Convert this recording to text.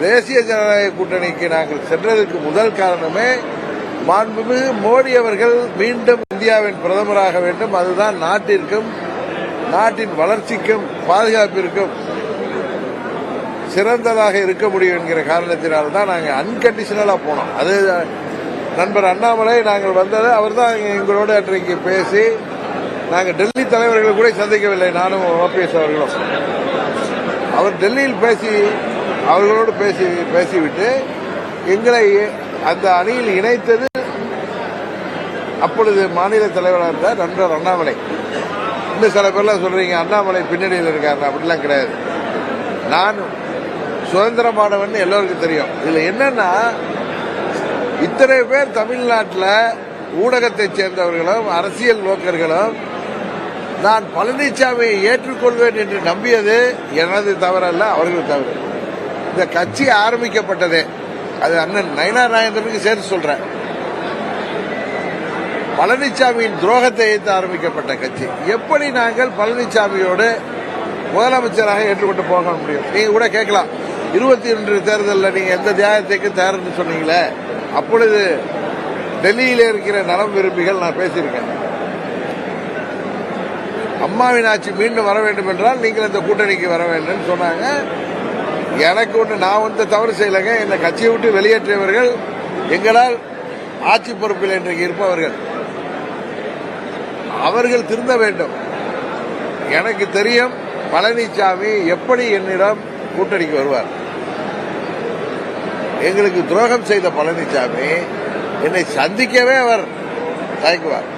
தேசிய ஜனநாயக கூட்டணிக்கு நாங்கள் சென்றதற்கு முதல் காரணமே மாண்புமிகு மோடி அவர்கள் மீண்டும் இந்தியாவின் பிரதமராக வேண்டும். அதுதான் நாட்டிற்கும் நாட்டின் வளர்ச்சிக்கும் பாதுகாப்பிற்கும் சிறந்ததாக இருக்க முடியும் என்கிற காரணத்தினால்தான் நாங்கள் அன்கண்டிஷனலா போனோம். அது நண்பர் அண்ணாமலை நாங்கள் வந்தது அவர் தான் எங்களோடு அன்றைக்கு பேசி, நாங்கள் டெல்லி தலைவர்கள் கூட சந்திக்கவில்லை, நானும் ஓபிஎஸ் அவர்களும். அவர் டெல்லியில் பேசி அவர்களோடு பேசிவிட்டு எங்களை அந்த அணியில் இணைத்தது அப்பொழுது மாநில தலைவராக இருந்தார் நண்பர் அண்ணாமலை. இன்னும் சில பேர்லாம் சொல்றீங்க அண்ணாமலை பின்னணியில் இருக்காரு, அப்படிலாம் கிடையாது. நான் சுதந்திரமானவன் எல்லோருக்கும் தெரியும். இதுல என்னன்னா, இத்தனை பேர் தமிழ்நாட்டில் ஊடகத்தைச் சேர்ந்தவர்களும் அரசியல் நோக்கர்களும் நான் பழனிசாமியை ஏற்றுக்கொள்வேன் என்று நம்பியது எனது தவறல்ல, அவர்கள் தவறு. இந்த கட்சி ஆரம்பிக்கப்பட்டதே அது அண்ணன் நயினார் நாகேந்திரனுக்கு சேர்த்து சொல்றேன். பழனிசாமியின் துரோகத்தை எதிர்த்து ஆரம்பிக்கப்பட்ட கட்சி. எப்படி நாங்கள் பழனிசாமியோடு முதலமைச்சராக ஏற்றுக்கொண்டு போக முடியும்? நீங்க கூட கேட்கலாம், 21 தேர்தலில் நீங்க எந்த தியாகத்துக்கு தயார்னு சொன்னீங்களே, அப்பொழுது டெல்லியில இருக்கிற நலம் விரும்பிகள் நான் பேசியிருக்கேன். அம்மாவின் ஆட்சி மீண்டும் வர வேண்டும் என்றால் நீங்கள் இந்த கூட்டணிக்கு வர வேண்டும் சொன்னாங்க. எனக்கு ஒன்று, நான் வந்து தவறு செய்யலைங்க. இந்த கட்சியை விட்டு வெளியேற்றியவர்கள் எங்களால் ஆட்சி பொறுப்பில் இன்றைக்கு இருப்பவர்கள், அவர்கள் திருந்த வேண்டும். எனக்கு தெரியும் பழனிசாமி எப்படி என்னிடம் கூட்டணிக்கு வருவார். எங்களுக்கு துரோகம் செய்த பழனிசாமி என்னை சந்திக்கவே அவர் தயங்குவார்.